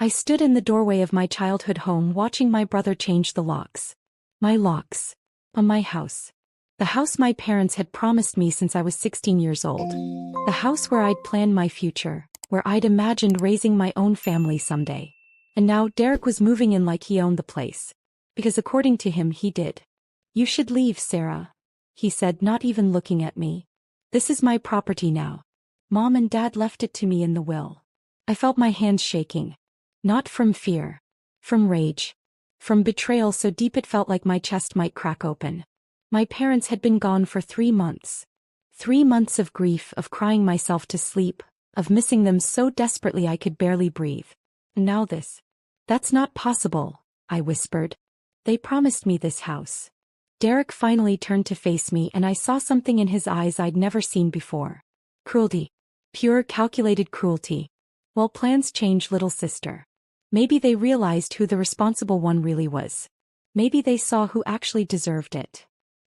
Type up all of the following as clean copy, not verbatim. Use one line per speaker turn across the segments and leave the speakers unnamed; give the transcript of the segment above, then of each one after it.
I stood in the doorway of my childhood home watching my brother change the locks. My locks. On my house. The house my parents had promised me since I was 16 years old. The house where I'd planned my future, where I'd imagined raising my own family someday. And now Derek was moving in like he owned the place. Because according to him he did. "You should leave, Sarah," he said, not even looking at me. "This is my property now. Mom and Dad left it to me in the will." I felt my hands shaking. Not from fear. From rage. From betrayal so deep it felt like my chest might crack open. My parents had been gone for 3 months. 3 months of grief, of crying myself to sleep, of missing them so desperately I could barely breathe. And now this. "That's not possible," I whispered. "They promised me this house." Derek finally turned to face me and I saw something in his eyes I'd never seen before. Cruelty. Pure, calculated cruelty. Well, plans change, little sister. Maybe they realized who the responsible one really was. Maybe they saw who actually deserved it.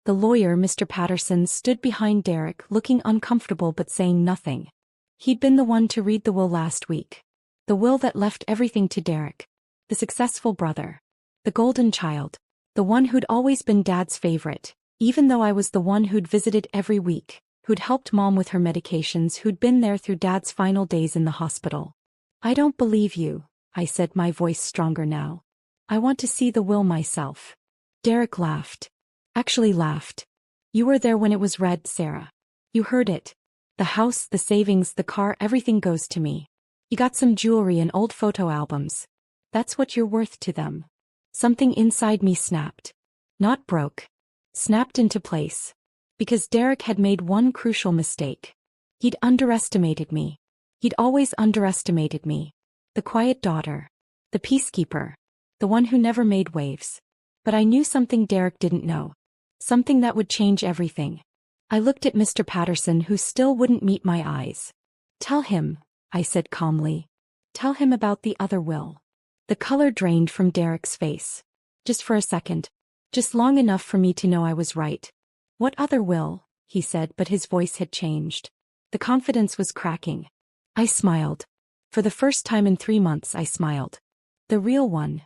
The lawyer, Mr. Patterson, stood behind Derek, looking uncomfortable but saying nothing. He'd been the one to read the will last week. The will that left everything to Derek. The successful brother. The golden child. The one who'd always been Dad's favorite, even though I was the one who'd visited every week, who'd helped Mom with her medications, who'd been there through Dad's final days in the hospital. "I don't believe you," I said, my voice stronger now. "I want to see the will myself." Derek laughed. Actually laughed. "You were there when it was read, Sarah. You heard it. The house, the savings, the car, everything goes to me. You got some jewelry and old photo albums. That's what you're worth to them." Something inside me snapped. Not broke. Snapped into place. Because Derek had made one crucial mistake. He'd underestimated me. He'd always underestimated me. The quiet daughter. The peacekeeper. The one who never made waves. But I knew something Derek didn't know. Something that would change everything. I looked at Mr. Patterson, who still wouldn't meet my eyes. "Tell him," I said calmly. "Tell him about the other will." The color drained from Derek's face. Just for a second. Just long enough for me to know I was right. "What other will?" he said, but his voice had changed. The confidence was cracking. I smiled. For the first time in 3 months I smiled. "The real one."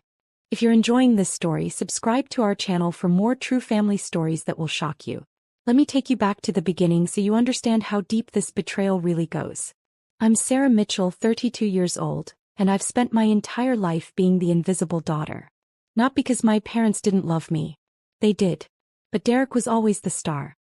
If you're enjoying this story, subscribe to our channel for more true family stories that will shock you. Let me take you back to the beginning so you understand how deep this betrayal really goes. I'm Sarah Mitchell, 32 years old. And I've spent my entire life being the invisible daughter. Not because my parents didn't love me. They did. But Derek was always the star.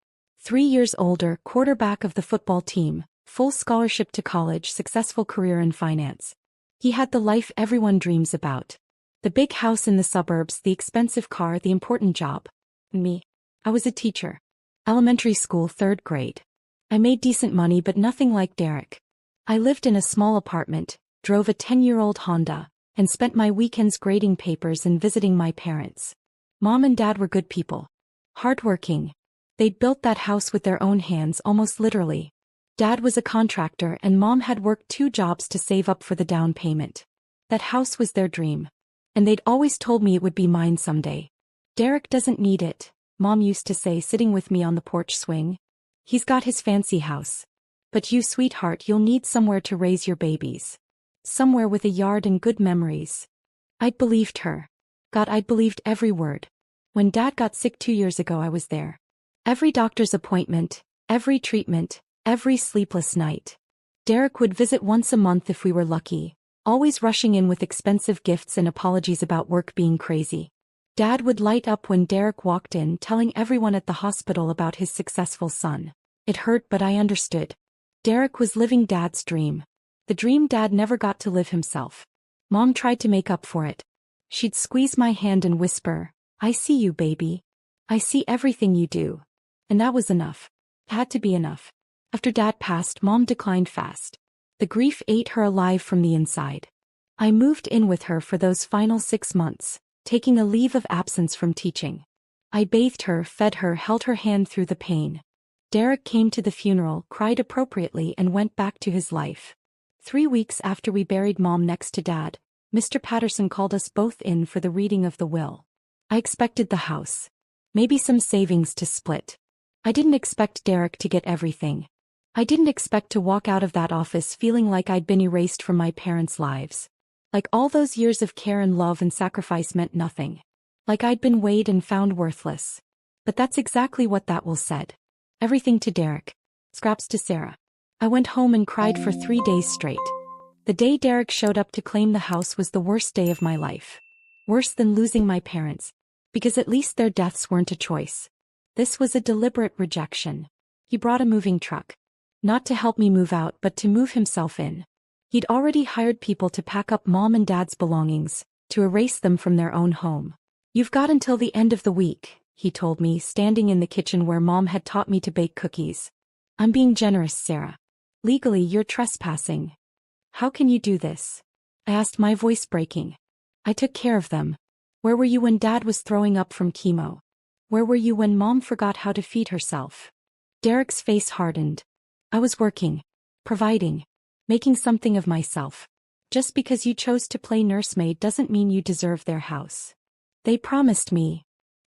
3 years older, quarterback of the football team, full scholarship to college, successful career in finance. He had the life everyone dreams about. The big house in the suburbs, the expensive car, the important job. Me. I was a teacher. Elementary school, 3rd grade. I made decent money but nothing like Derek. I lived in a small apartment, drove a 10-year-old Honda, and spent my weekends grading papers and visiting my parents. Mom and Dad were good people. Hardworking. They'd built that house with their own hands, almost literally. Dad was a contractor and Mom had worked 2 jobs to save up for the down payment. That house was their dream. And they'd always told me it would be mine someday. "Derek doesn't need it," Mom used to say, sitting with me on the porch swing. "He's got his fancy house. But you, sweetheart, you'll need somewhere to raise your babies. Somewhere with a yard and good memories." I'd believed her. God, I'd believed every word. When Dad got sick 2 years ago, I was there. Every doctor's appointment, every treatment, every sleepless night. Derek would visit once a month if we were lucky, always rushing in with expensive gifts and apologies about work being crazy. Dad would light up when Derek walked in, telling everyone at the hospital about his successful son. It hurt, but I understood. Derek was living Dad's dream. The dream Dad never got to live himself. Mom tried to make up for it. She'd squeeze my hand and whisper, "I see you, baby. I see everything you do." And that was enough. It had to be enough. After Dad passed, Mom declined fast. The grief ate her alive from the inside. I moved in with her for those final 6 months, taking a leave of absence from teaching. I bathed her, fed her, held her hand through the pain. Derek came to the funeral, cried appropriately, and went back to his life. 3 weeks after we buried Mom next to Dad, Mr. Patterson called us both in for the reading of the will. I expected the house. Maybe some savings to split. I didn't expect Derek to get everything. I didn't expect to walk out of that office feeling like I'd been erased from my parents' lives. Like all those years of care and love and sacrifice meant nothing. Like I'd been weighed and found worthless. But that's exactly what that will said. Everything to Derek. Scraps to Sarah. I went home and cried for 3 days straight. The day Derek showed up to claim the house was the worst day of my life. Worse than losing my parents. Because at least their deaths weren't a choice. This was a deliberate rejection. He brought a moving truck. Not to help me move out but to move himself in. He'd already hired people to pack up Mom and Dad's belongings, to erase them from their own home. You've got until the end of the week, he told me, standing in the kitchen where Mom had taught me to bake cookies. I'm being generous, Sarah. Legally, you're trespassing. How can you do this? I asked, my voice breaking. I took care of them. Where were you when Dad was throwing up from chemo? Where were you when Mom forgot how to feed herself? Derek's face hardened. I was working. Providing. Making something of myself. Just because you chose to play nursemaid doesn't mean you deserve their house. They promised me.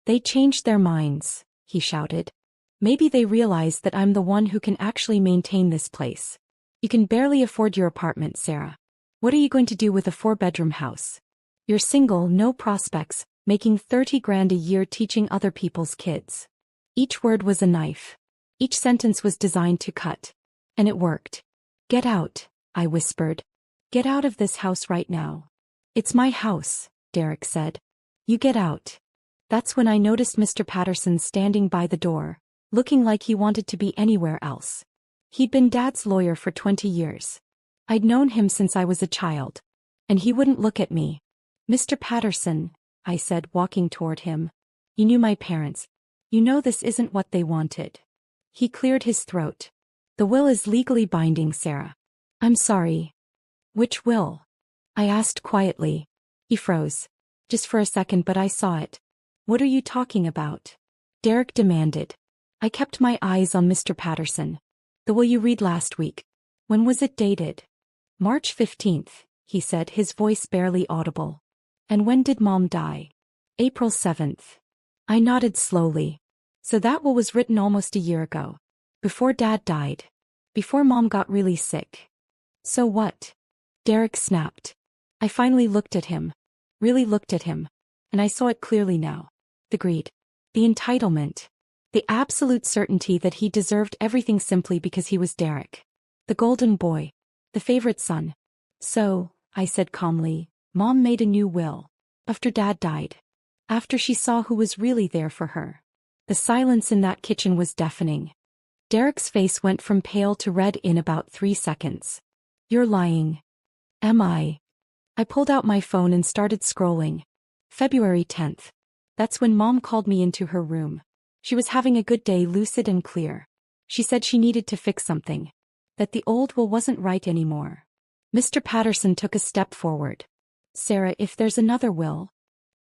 They changed their minds, he shouted. Maybe they realize that I'm the one who can actually maintain this place. You can barely afford your apartment, Sarah. What are you going to do with a 4-bedroom house? You're single, no prospects, making 30 grand a year teaching other people's kids. Each word was a knife. Each sentence was designed to cut. And it worked. Get out, I whispered. Get out of this house right now. It's my house, Derek said. You get out. That's when I noticed Mr. Patterson standing by the door, looking like he wanted to be anywhere else. He'd been Dad's lawyer for 20 years. I'd known him since I was a child. And he wouldn't look at me. Mr. Patterson, I said, walking toward him. You knew my parents. You know this isn't what they wanted. He cleared his throat. The will is legally binding, Sarah. I'm sorry. Which will? I asked quietly. He froze. Just for a second, but I saw it. What are you talking about? Derek demanded. I kept my eyes on Mr. Patterson. The will you read last week. When was it dated? March 15th, he said, his voice barely audible. And when did Mom die? April 7th. I nodded slowly. So that will was written almost a year ago. Before Dad died. Before Mom got really sick. So what? Derek snapped. I finally looked at him. Really looked at him. And I saw it clearly now. The greed. The entitlement. The absolute certainty that he deserved everything simply because he was Derek. The golden boy. The favorite son. So, I said calmly, Mom made a new will. After Dad died. After she saw who was really there for her. The silence in that kitchen was deafening. Derek's face went from pale to red in about 3 seconds. You're lying. Am I? I pulled out my phone and started scrolling. February 10th. That's when Mom called me into her room. She was having a good day, lucid and clear. She said she needed to fix something. That the old will wasn't right anymore. Mr. Patterson took a step forward. Sarah, if there's another will.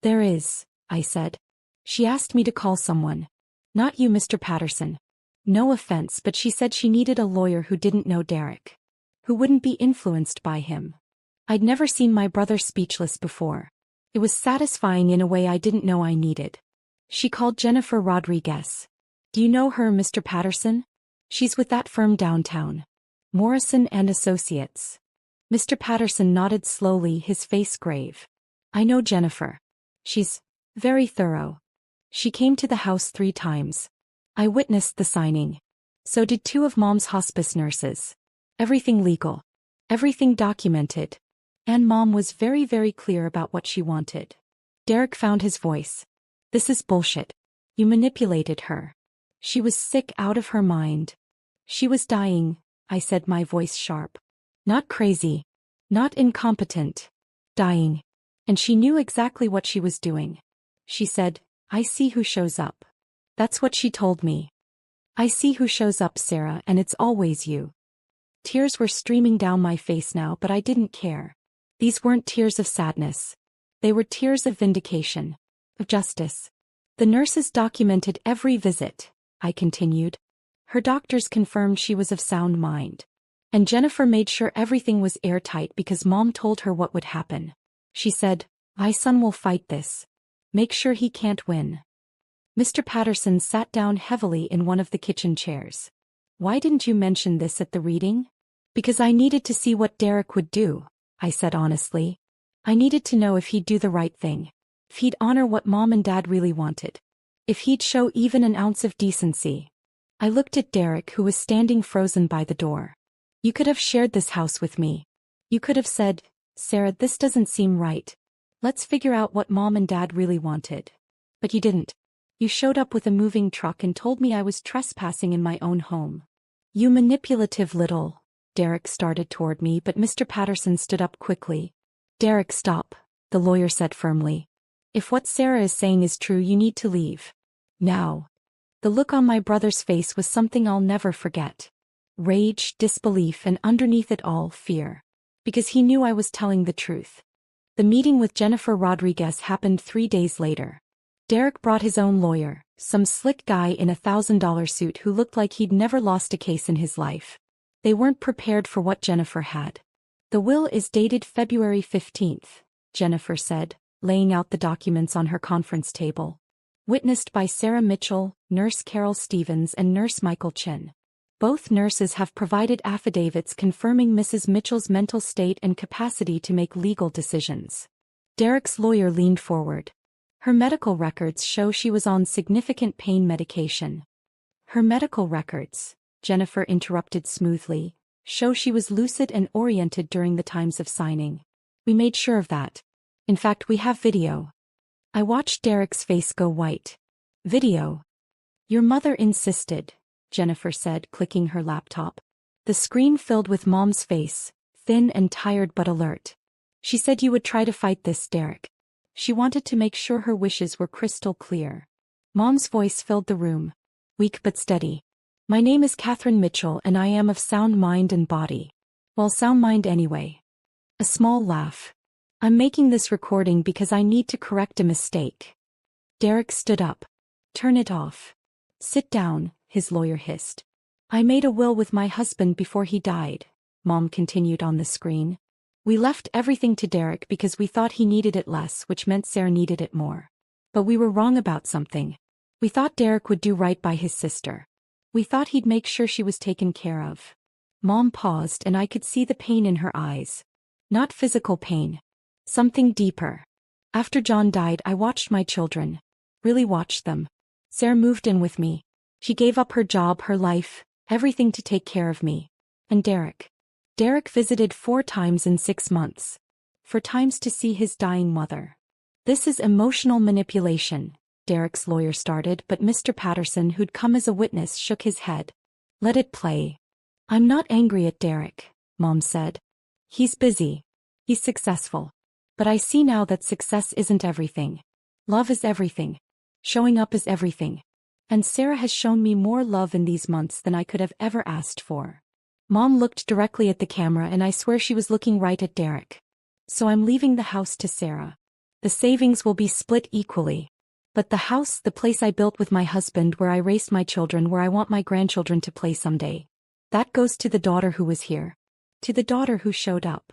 There is, I said. She asked me to call someone. Not you, Mr. Patterson. No offense, but she said she needed a lawyer who didn't know Derek. Who wouldn't be influenced by him. I'd never seen my brother speechless before. It was satisfying in a way I didn't know I needed. She called Jennifer Rodriguez. Do you know her, Mr. Patterson? She's with that firm downtown. Morrison and Associates. Mr. Patterson nodded slowly, his face grave. I know Jennifer. She's very thorough. She came to the house 3 times. I witnessed the signing. So did 2 of Mom's hospice nurses. Everything legal. Everything documented. And Mom was very, very clear about what she wanted. Derek found his voice. This is bullshit. You manipulated her. She was sick out of her mind. She was dying, I said, my voice sharp. Not crazy. Not incompetent. Dying. And she knew exactly what she was doing. She said, I see who shows up. That's what she told me. I see who shows up, Sarah, and it's always you. Tears were streaming down my face now, but I didn't care. These weren't tears of sadness. They were tears of vindication. Of justice. The nurses documented every visit, I continued. Her doctors confirmed she was of sound mind. And Jennifer made sure everything was airtight because Mom told her what would happen. She said, my son will fight this. Make sure he can't win. Mr. Patterson sat down heavily in one of the kitchen chairs. Why didn't you mention this at the reading? Because I needed to see what Derek would do, I said honestly. I needed to know if he'd do the right thing. If he'd honor what Mom and Dad really wanted. If he'd show even an ounce of decency. I looked at Derek, who was standing frozen by the door. You could have shared this house with me. You could have said, Sarah, this doesn't seem right. Let's figure out what Mom and Dad really wanted. But you didn't. You showed up with a moving truck and told me I was trespassing in my own home. You manipulative little... Derek started toward me, but Mr. Patterson stood up quickly. Derek, stop, the lawyer said firmly. If what Sarah is saying is true, you need to leave. Now. The look on my brother's face was something I'll never forget. Rage, disbelief, and underneath it all, fear. Because he knew I was telling the truth. The meeting with Jennifer Rodriguez happened 3 days later. Derek brought his own lawyer, some slick guy in a $1,000 suit who looked like he'd never lost a case in his life. They weren't prepared for what Jennifer had. The will is dated February 15th, Jennifer said, laying out the documents on her conference table. Witnessed by Sarah Mitchell, Nurse Carol Stevens, and Nurse Michael Chin. Both nurses have provided affidavits confirming Mrs. Mitchell's mental state and capacity to make legal decisions. Derek's lawyer leaned forward. Her medical records show she was on significant pain medication. Her medical records, Jennifer interrupted smoothly, show she was lucid and oriented during the times of signing. We made sure of that. In fact, we have video. I watched Derek's face go white. Video? Your mother insisted, Jennifer said, clicking her laptop. The screen filled with Mom's face, thin and tired but alert. She said you would try to fight this, Derek. She wanted to make sure her wishes were crystal clear. Mom's voice filled the room. Weak but steady. My name is Catherine Mitchell and I am of sound mind and body. Well, sound mind anyway. A small laugh. I'm making this recording because I need to correct a mistake. Derek stood up. Turn it off. Sit down, his lawyer hissed. I made a will with my husband before he died, Mom continued on the screen. We left everything to Derek because we thought he needed it less, which meant Sarah needed it more. But we were wrong about something. We thought Derek would do right by his sister. We thought he'd make sure she was taken care of. Mom paused and I could see the pain in her eyes. Not physical pain. Something deeper. After John died, I watched my children. Really watched them. Sarah moved in with me. She gave up her job, her life, everything to take care of me. And Derek. Derek visited 4 times in 6 months. 4 times to see his dying mother. This is emotional manipulation, Derek's lawyer started, but Mr. Patterson, who'd come as a witness, shook his head. Let it play. I'm not angry at Derek, Mom said. He's busy. He's successful. But I see now that success isn't everything. Love is everything. Showing up is everything. And Sarah has shown me more love in these months than I could have ever asked for. Mom looked directly at the camera and I swear she was looking right at Derek. So I'm leaving the house to Sarah. The savings will be split equally. But the house, the place I built with my husband, where I raised my children, where I want my grandchildren to play someday. That goes to the daughter who was here. To the daughter who showed up.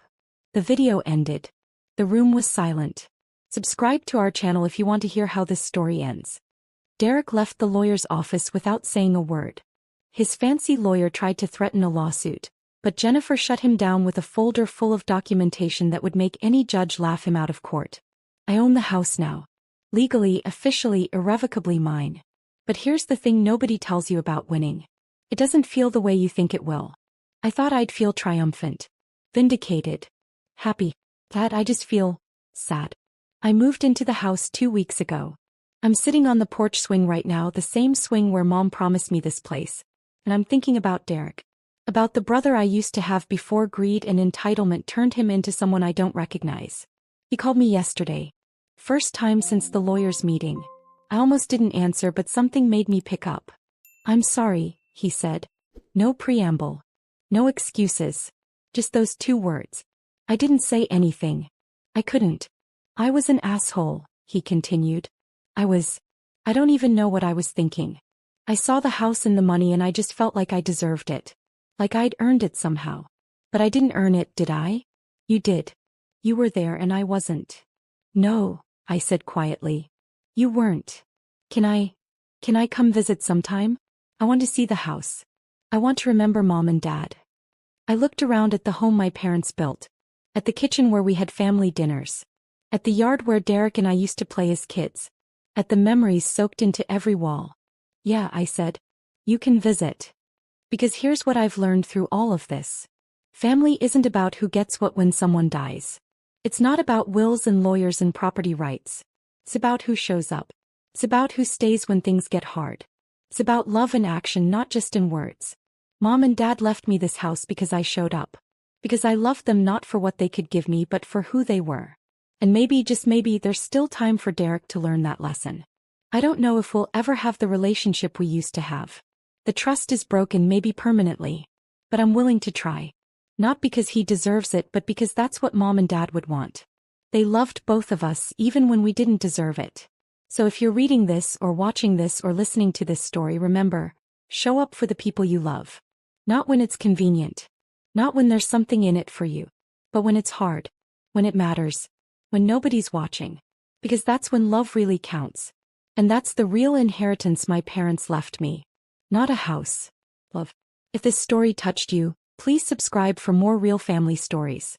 The video ended. The room was silent. Subscribe to our channel if you want to hear how this story ends. Derek left the lawyer's office without saying a word. His fancy lawyer tried to threaten a lawsuit, but Jennifer shut him down with a folder full of documentation that would make any judge laugh him out of court. I own the house now. Legally, officially, irrevocably mine. But here's the thing nobody tells you about winning. It doesn't feel the way you think it will. I thought I'd feel triumphant. Vindicated. Happy. That I just feel sad. I moved into the house 2 weeks ago. I'm sitting on the porch swing right now, the same swing where Mom promised me this place. And I'm thinking about Derek. About the brother I used to have before greed and entitlement turned him into someone I don't recognize. He called me yesterday. First time since the lawyer's meeting. I almost didn't answer, but something made me pick up. I'm sorry, he said. No preamble. No excuses. Just those 2 words. I didn't say anything. I couldn't. I was an asshole, he continued. I don't even know what I was thinking. I saw the house and the money and I just felt like I deserved it. Like I'd earned it somehow. But I didn't earn it, did I? You did. You were there and I wasn't. No, I said quietly. You weren't. Can I come visit sometime? I want to see the house. I want to remember Mom and Dad. I looked around at the home my parents built. At the kitchen where we had family dinners. At the yard where Derek and I used to play as kids. At the memories soaked into every wall. Yeah, I said. You can visit. Because here's what I've learned through all of this. Family isn't about who gets what when someone dies. It's not about wills and lawyers and property rights. It's about who shows up. It's about who stays when things get hard. It's about love and action, not just in words. Mom and Dad left me this house because I showed up. Because I loved them not for what they could give me but for who they were. And maybe, just maybe, there's still time for Derek to learn that lesson. I don't know if we'll ever have the relationship we used to have. The trust is broken, maybe permanently. But I'm willing to try. Not because he deserves it, but because that's what Mom and Dad would want. They loved both of us even when we didn't deserve it. So if you're reading this or watching this or listening to this story, remember, show up for the people you love. Not when it's convenient. Not when there's something in it for you. But when it's hard. When it matters. When nobody's watching. Because that's when love really counts. And that's the real inheritance my parents left me. Not a house. Love. If this story touched you, please subscribe for more real family stories.